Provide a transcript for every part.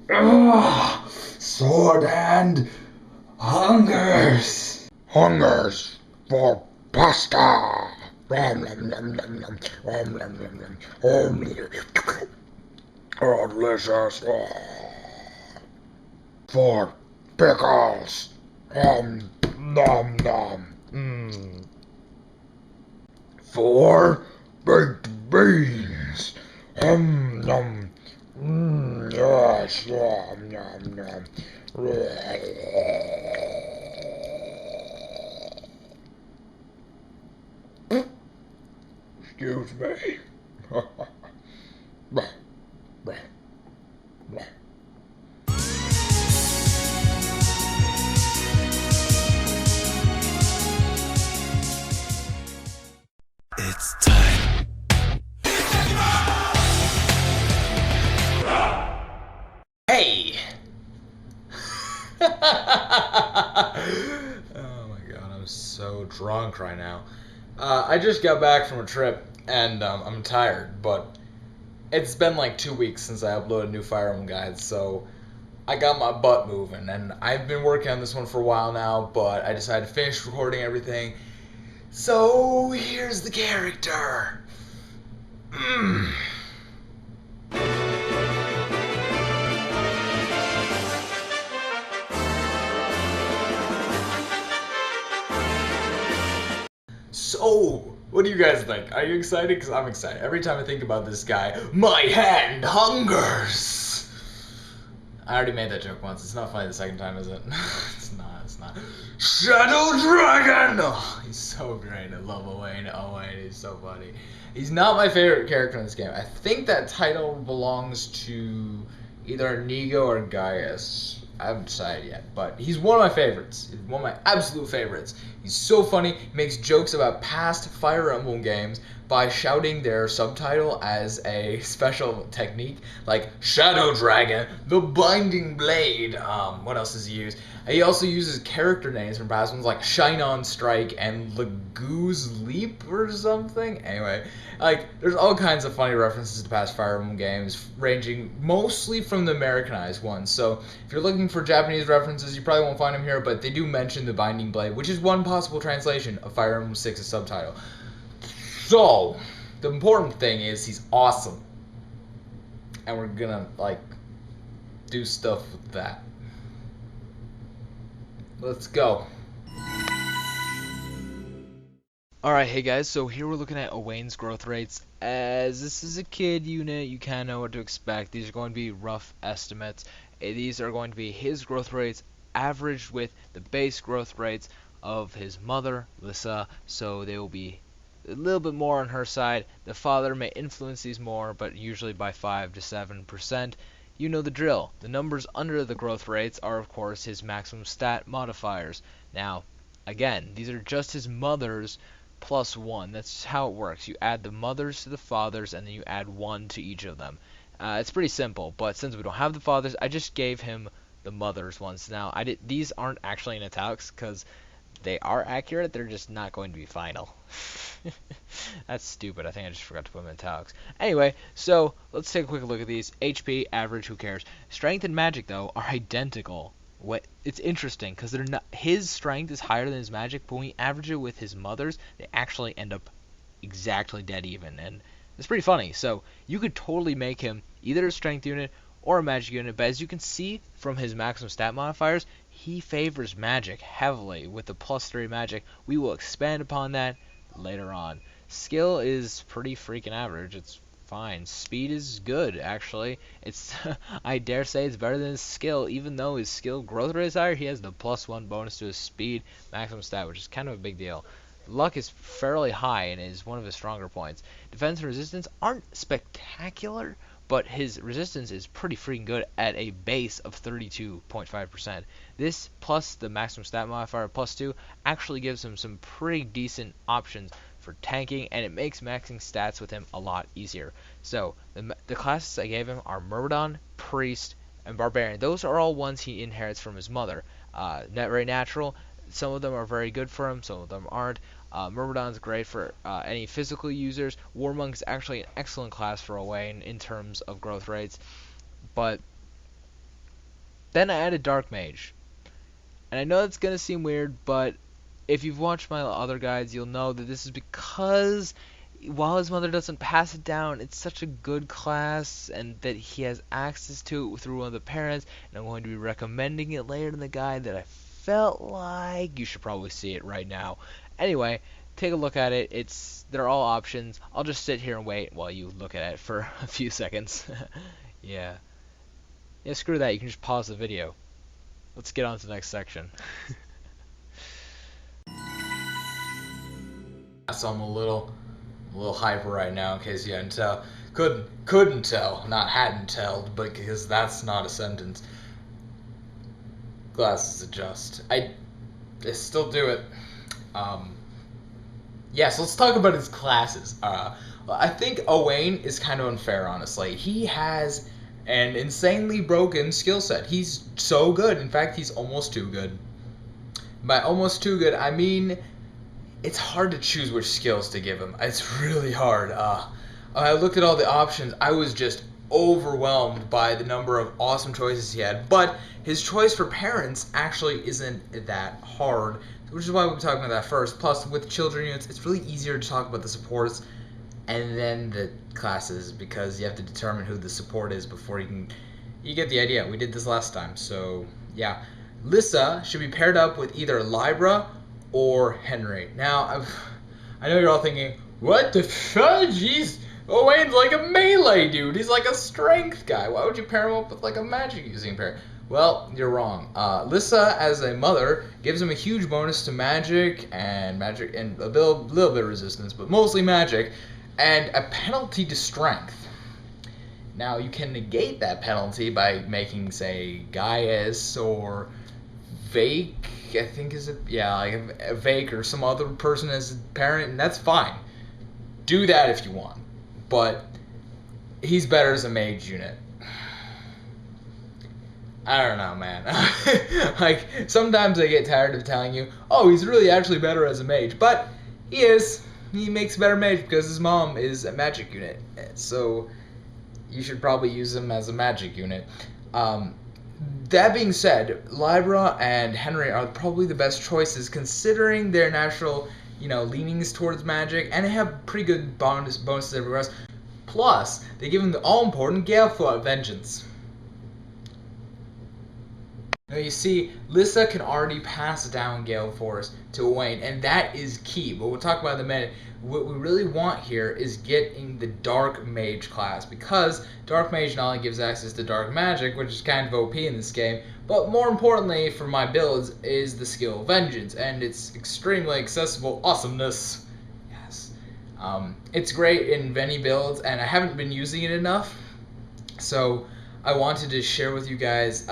Sword and hungers. Hungers for pasta. Oh, delicious. For pickles. Nom nom. For baked beans. Nom. Yes, nom nom nom. Excuse me. It's time. Hey! Oh my god, I'm so drunk right now. I just got back from a trip, and I'm tired, but it's been like 2 weeks since I uploaded new Fire Emblem guides, so I got my butt moving, and I've been working on this one for a while now, but I decided to finish recording everything. So here's the character. So, what do you guys think? Are you excited? Because I'm excited. Every time I think about this guy, my hand hungers. I already made that joke once. It's not funny the second time, is it? It's not. Shadow Dragon! Oh, he's so great. I love Owain. He's so funny. He's not my favorite character in this game. I think that title belongs to either Inigo or Gaius. I haven't decided yet, but he's one of my favorites. He's one of my absolute favorites. He's so funny. He makes jokes about past Fire Emblem games by shouting their subtitle as a special technique, like Shadow Dragon, the Binding Blade. What else does he use? He also uses character names from past ones like Shine On Strike and Lagoo's Leap or something. Anyway, like, there's all kinds of funny references to past Fire Emblem games, ranging mostly from the Americanized ones. So if you're looking for Japanese references, you probably won't find them here, but they do mention the Binding Blade, which is one possible translation of Fire Emblem 6's subtitle. So, the important thing is he's awesome. And we're gonna, like, do stuff with that. Let's go. Alright, hey guys, so here we're looking at Owain's growth rates. As this is a kid unit, you kind of know what to expect. These are going to be rough estimates. These are going to be his growth rates averaged with the base growth rates of his mother, Lissa, so they will be a little bit more on her side. The father may influence these more, but usually by 5 to 7%. You know the drill. The numbers under the growth rates are, of course, his maximum stat modifiers. Now, again, these are just his mother's plus 1. That's how it works. You add the mothers to the fathers, and then you add 1 to each of them. It's pretty simple, but since we don't have the fathers, I just gave him the mothers ones. Now, these aren't actually in italics, because they are accurate, they're just not going to be final. That's stupid. I think I just forgot to put them in italics. Anyway, so let's take a quick look at these. HP, average, who cares? Strength and magic, though, are identical. It's interesting because they're not. His strength is higher than his magic, but when we average it with his mother's, they actually end up exactly dead even, and it's pretty funny. So you could totally make him either a strength unit or a magic unit, but as you can see from his maximum stat modifiers, he favors magic heavily with the +3 magic. We will expand upon that later on. Skill is pretty freaking average. It's fine. Speed is good, actually. It's I dare say it's better than his skill, even though his skill growth rate is higher. He has the +1 bonus to his speed maximum stat, which is kind of a big deal. Luck is fairly high and is one of his stronger points. Defense and resistance aren't spectacular, but his resistance is pretty freaking good at a base of 32.5%. This plus the maximum stat modifier +2 actually gives him some pretty decent options for tanking, and it makes maxing stats with him a lot easier. So the classes I gave him are Myrmidon, Priest, and Barbarian. Those are all ones he inherits from his mother. Very natural. Some of them are very good for him, some of them aren't. Myrmidon's great for any physical users. Warmonk is actually an excellent class for Owain in terms of growth rates, but Then I added Dark Mage. And I know that's going to seem weird, but if you've watched my other guides, you'll know that this is because while his mother doesn't pass it down, it's such a good class and that he has access to it through one of the parents, and I'm going to be recommending it later in the guide that I felt like you should probably see it right now. Anyway, take a look at it. They're all options. I'll just sit here and wait while you look at it for a few seconds. Yeah. Yeah, screw that. You can just pause the video. Let's get on to the next section. So I'm a little hyper right now, in case you hadn't tell. Couldn't tell, not hadn't told, but because that's not a sentence. Glasses adjust. I still do it. Yeah, so let's talk about his classes. I think Owain is kind of unfair, honestly. He has an insanely broken skill set. He's so good. In fact, he's almost too good. By almost too good, I mean it's hard to choose which skills to give him. It's really hard. I looked at all the options. I was just overwhelmed by the number of awesome choices he had. But his choice for parents actually isn't that hard, which is why we'll be talking about that first. Plus, with children units, it's really easier to talk about the supports and then the classes, because you have to determine who the support is before you get the idea. We did this last time, so yeah. Lissa should be paired up with either Libra or Henry. Now, I know you're all thinking, what the fudge? Owain's like a melee dude. He's like a strength guy. Why would you pair him up with like a magic using pair? Well, you're wrong. Lissa, as a mother, gives him a huge bonus to magic and a little bit of resistance, but mostly magic, and a penalty to strength. Now, you can negate that penalty by making, say, Gaius or Vake, I think is it? Yeah, like a Vake or some other person as a parent, and that's fine. Do that if you want. But he's better as a mage unit. I don't know, man. Like, sometimes I get tired of telling you, oh, he's really actually better as a mage. But he is. He makes a better mage because his mom is a magic unit. So you should probably use him as a magic unit. That being said, Libra and Henry are probably the best choices considering their natural, leanings towards magic, and they have pretty good bonuses everywhere else. Plus, they give him the all-important Gale Vengeance. Now you see, Lissa can already pass down Gale Force to Owain, and that is key, but we'll talk about it in a minute. What we really want here is getting the Dark Mage class, because Dark Mage not only gives access to Dark Magic, which is kind of OP in this game, but more importantly for my builds is the skill Vengeance, and its extremely accessible awesomeness. Yes. It's great in many builds, and I haven't been using it enough, so I wanted to share with you guys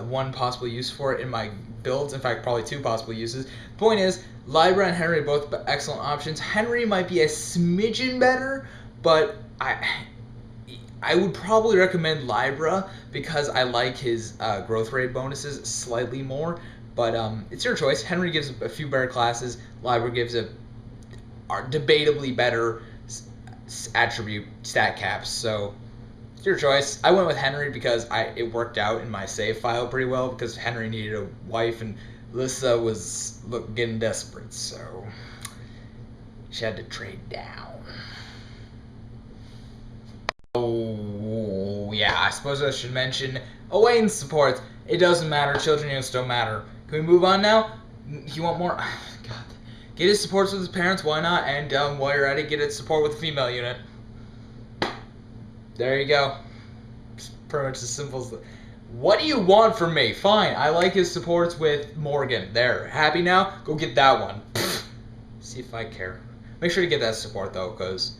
one possible use for it in my builds. In fact, probably two possible uses. The point is, Libra and Henry are both excellent options. Henry might be a smidgen better, but I would probably recommend Libra because I like his growth rate bonuses slightly more. But it's your choice. Henry gives a few better classes. Libra gives a debatably better attribute stat caps. So it's your choice. I went with Henry because it worked out in my save file pretty well because Henry needed a wife and Lissa was getting desperate, so she had to trade down. Oh, yeah, I suppose I should mention Owain's supports. It doesn't matter. Children units don't matter. Can we move on now? You want more? God. Get his supports with his parents, why not? And while you're at it, get his support with a female unit. There you go. It's pretty much as simple as that. What do you want from me? Fine, I like his supports with Morgan. There, happy now? Go get that one. See if I care. Make sure to get that support though, because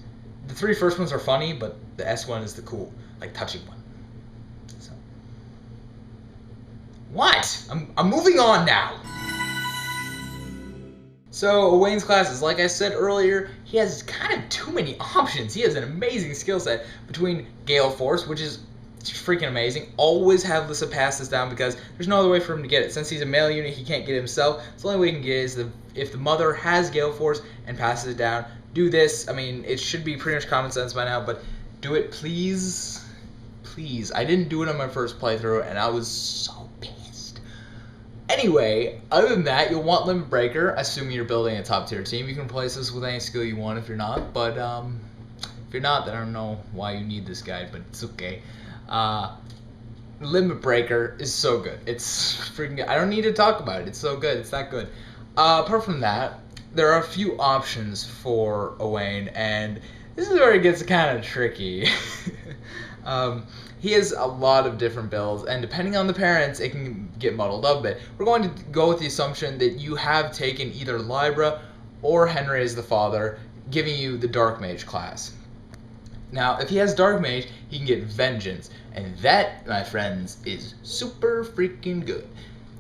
the three first ones are funny, but the S one is the cool, like touching one. So. What? I'm moving on now. So, Owain's classes, like I said earlier, he has kind of too many options. He has an amazing skill set between Gale Force, which is freaking amazing. Always have Lissa pass this down because there's no other way for him to get it. Since he's a male unit, he can't get it himself. So the only way he can get it is if the mother has Gale Force and passes it down. Do this. I mean, it should be pretty much common sense by now, but do it, please. Please. I didn't do it on my first playthrough, and I was so pissed. Anyway, other than that, you'll want Limit Breaker, assuming you're building a top tier team. You can replace this with any skill you want if you're not, but if you're not, then I don't know why you need this guy, but it's okay. Limit Breaker is so good. It's freaking good. I don't need to talk about it. It's so good. It's that good. Apart from that, there are a few options for Owain, and this is where it gets kind of tricky. He has a lot of different builds, and depending on the parents, it can get muddled up a bit. We're going to go with the assumption that you have taken either Libra or Henry as the father, giving you the Dark Mage class. Now, if he has Dark Mage, he can get Vengeance, and that, my friends, is super freaking good.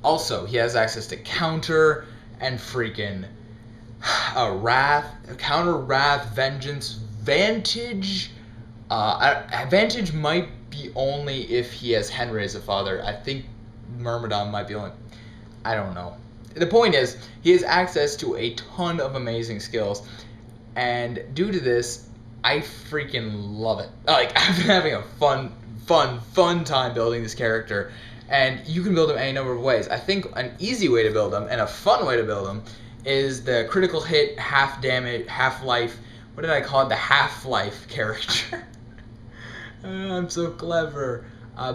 Also, he has access to Counter and freaking Wrath, Counter, Wrath, Vengeance, Vantage. Vantage might be only if he has Henry as a father. I think Myrmidon might be only. I don't know. The point is, he has access to a ton of amazing skills, and due to this, I freaking love it. Like, I've been having a fun time building this character, and you can build him any number of ways. I think an easy way to build him and a fun way to build him is the critical hit, half damage, half life. What did I call it? The half-life character. I'm so clever.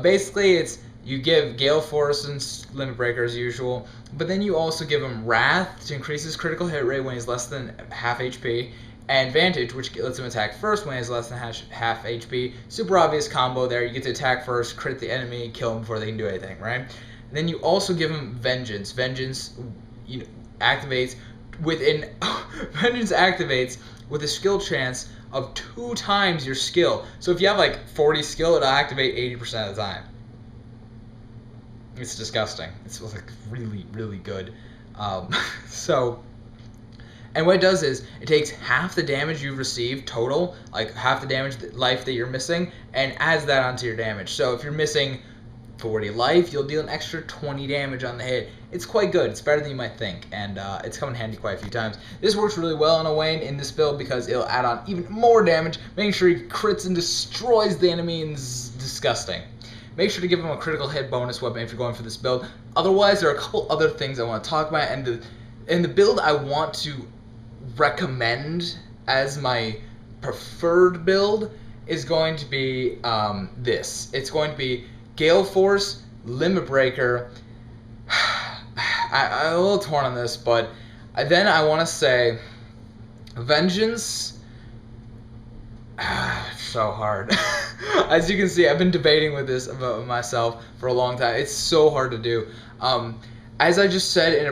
Basically, it's you give Gale Force and Limit Breaker as usual, but then you also give him Wrath to increase his critical hit rate when he's less than half HP, and Vantage, which lets him attack first when he's less than half HP. Super obvious combo there. You get to attack first, crit the enemy, kill him before they can do anything, right? And then you also give him Vengeance. Vengeance activates within Vengeance activates with a skill chance of 2 times your skill. So if you have like 40 skill, it'll activate 80% of the time. It's disgusting. It's like really, really good. And what it does is it takes half the damage you've received total, like half the damage life that you're missing, and adds that onto your damage. So if you're missing 40 life, you'll deal an extra 20 damage on the hit. It's quite good. It's better than you might think, and it's come in handy quite a few times. This works really well on Owain in this build because it'll add on even more damage, making sure he crits and destroys the enemy, and it's disgusting. Make sure to give him a critical hit bonus weapon if you're going for this build. Otherwise, there are a couple other things I want to talk about, and the build I want to recommend as my preferred build is going to be this. It's going to be Gale Force, Limit Breaker. I'm a little torn on this, but then I want to say Vengeance. So hard. As you can see, I've been debating with this about myself for a long time. It's so hard to do. As I just said in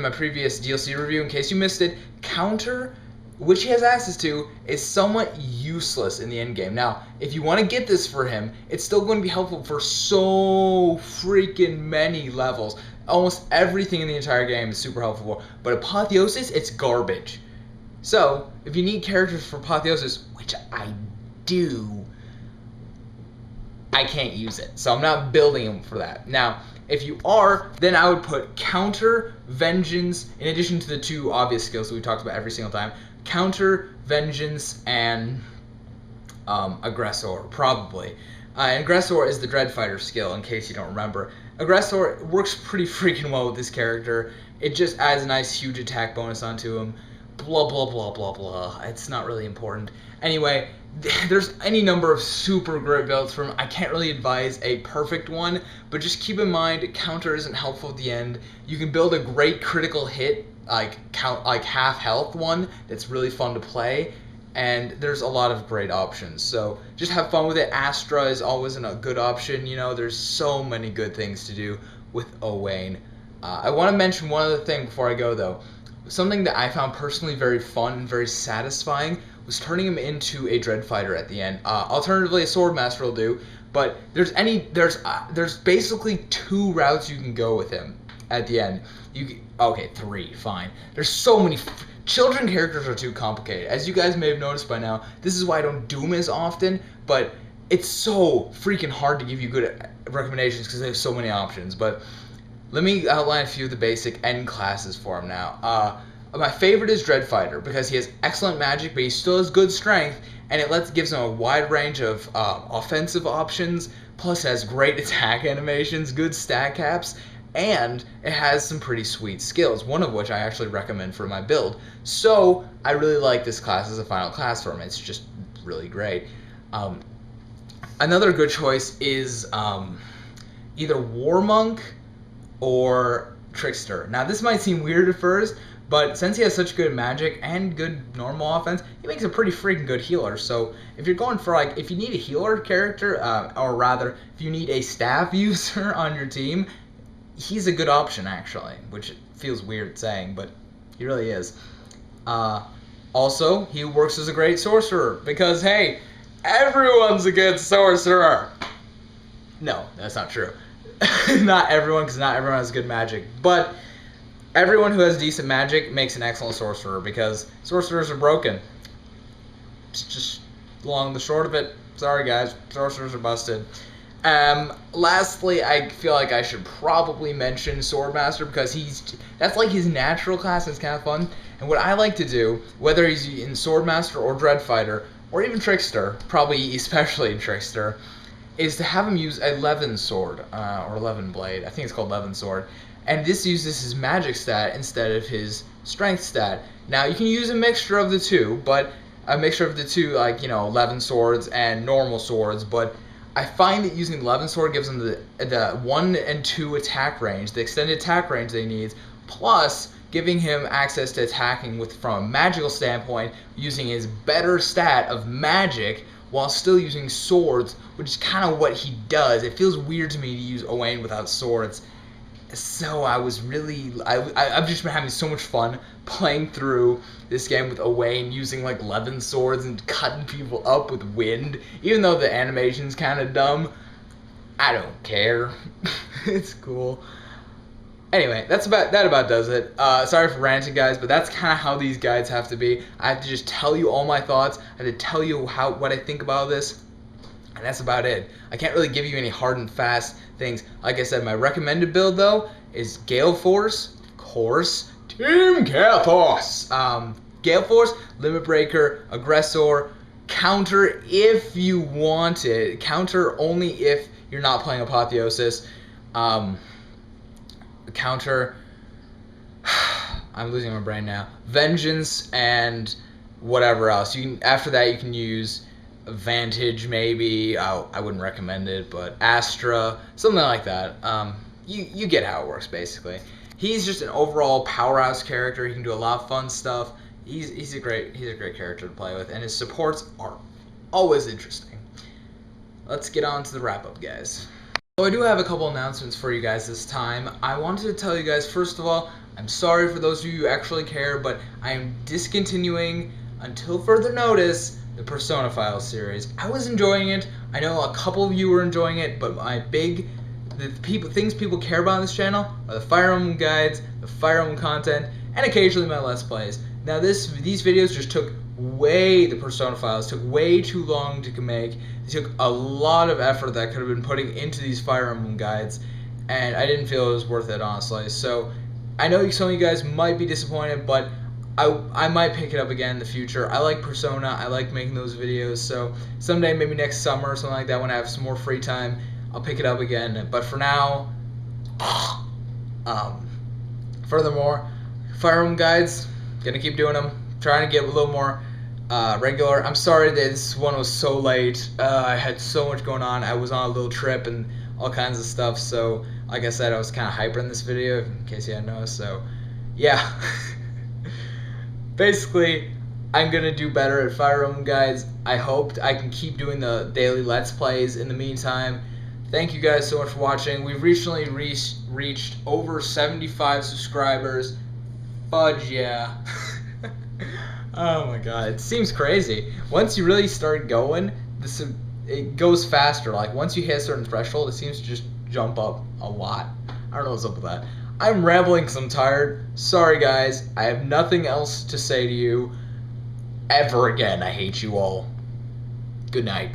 my previous DLC review, in case you missed it, Counter, which he has access to, is somewhat useless in the end game. Now, if you want to get this for him, it's still going to be helpful for so freaking many levels. Almost everything in the entire game is super helpful for. But Apotheosis, it's garbage. So, if you need characters for Apotheosis, which I do, I can't use it. So I'm not building them for that. Now, if you are, then I would put Counter, Vengeance, in addition to the 2 obvious skills that we talked about every single time. Counter, Vengeance, and Aggressor, probably. And Aggressor is the Dreadfighter skill, in case you don't remember. Aggressor works pretty freaking well with this character. It just adds a nice huge attack bonus onto him. Blah, blah, blah, blah, blah. It's not really important. Anyway, there's any number of super great builds for him. I can't really advise a perfect one, but just keep in mind Counter isn't helpful at the end. You can build a great critical hit, like half health one that's really fun to play, and there's a lot of great options. So just have fun with it. Astra is always a good option. You know, there's so many good things to do with Owain. I want to mention one other thing before I go, though. Something that I found personally very fun and very satisfying was turning him into a Dreadfighter at the end. Alternatively, a Swordmaster will do, but there's basically 2 routes you can go with him at the end. Okay, 3, fine. There's so many. Children characters are too complicated. As you guys may have noticed by now, this is why I don't do them as often, but it's so freaking hard to give you good recommendations because they have so many options. But let me outline a few of the basic end classes for him now. My favorite is Dreadfighter because he has excellent magic, but he still has good strength, and it gives him a wide range of offensive options. Plus, has great attack animations, good stat caps, and it has some pretty sweet skills, one of which I actually recommend for my build. So I really like this class as a final class for me. It's just really great. Another good choice is either Warmonk or Trickster. Now this might seem weird at first, but since he has such good magic and good normal offense, he makes a pretty freaking good healer. So if you're going for, like, if you need a healer character, or rather, if you need a staff user on your team, he's a good option, actually, which feels weird saying, but he really is. Also, he works as a great sorcerer, because, hey, everyone's a good sorcerer! No, that's not true. Not everyone, because not everyone has good magic, but everyone who has decent magic makes an excellent sorcerer, because sorcerers are broken. It's just long the short of it. Sorry guys, sorcerers are busted. Lastly, I feel like I should probably mention Swordmaster, because that's like his natural class, and it's kind of fun. And what I like to do, whether he's in Swordmaster or Dreadfighter, or even Trickster, probably especially in Trickster, is to have him use a Levin Sword, or Levin Blade. I think it's called Levin Sword. And this uses his magic stat instead of his strength stat. Now, you can use a mixture of the two, like, 11 swords and normal swords, but I find that using 11 sword gives him the 1 and 2 attack range, the extended attack range they need, plus giving him access to attacking from a magical standpoint, using his better stat of magic, while still using swords, which is kind of what he does. It feels weird to me to use Owain without swords. So I've just been having so much fun playing through this game with Owain, using like 11 swords and cutting people up with wind. Even though the animation's kind of dumb, I don't care. It's cool. Anyway, that about does it. Sorry for ranting, guys, but that's kind of how these guides have to be. I have to just tell you all my thoughts. I have to tell you what I think about this, and that's about it. I can't really give you any hard and fast things. Like I said, my recommended build, though, is Gale Force, of course, Team Gale Force. Gale Force, Limit Breaker, Aggressor, Counter if you want it. Counter only if you're not playing Apotheosis. Counter, I'm losing my brain now. Vengeance and whatever else. After that you can use Vantage, maybe. I wouldn't recommend it, but Astra, something like that. You get how it works, basically. He's just an overall powerhouse character. He can do a lot of fun stuff. He's a great character to play with, and his supports are always interesting. Let's get on to the wrap up, guys. So I do have a couple announcements for you guys this time. I wanted to tell you guys, first of all, I'm sorry for those of you who actually care, but I am discontinuing, until further notice, the Persona Files series. I was enjoying it. I know a couple of you were enjoying it, but things people care about on this channel are the Fire Emblem guides, the Fire Emblem content, and occasionally my Let's Plays. Now these videos just took the Persona Files took way too long to make. They took a lot of effort that I could have been putting into these Fire Emblem guides, and I didn't feel it was worth it, honestly. So I know some of you guys might be disappointed, but I might pick it up again in the future. I like Persona. I like making those videos. So someday, maybe next summer or something like that, when I have some more free time, I'll pick it up again. But for now, furthermore, Fire Emblem guides, gonna keep doing them. Trying to get a little more regular. I'm sorry that this one was so late. I had so much going on. I was on a little trip and all kinds of stuff. So, like I said, I was kind of hyper in this video, in case you hadn't noticed. So, yeah. Basically, I'm going to do better at Fire Emblem guides. I hope I can keep doing the daily Let's Plays in the meantime. Thank you guys so much for watching. We've recently reached over 75 subscribers. Fudge, yeah. Oh my god, it seems crazy. Once you really start going, it goes faster. Like, once you hit a certain threshold, it seems to just jump up a lot. I don't know what's up with that. I'm rambling because I'm tired. Sorry guys, I have nothing else to say to you ever again. I hate you all. Good night.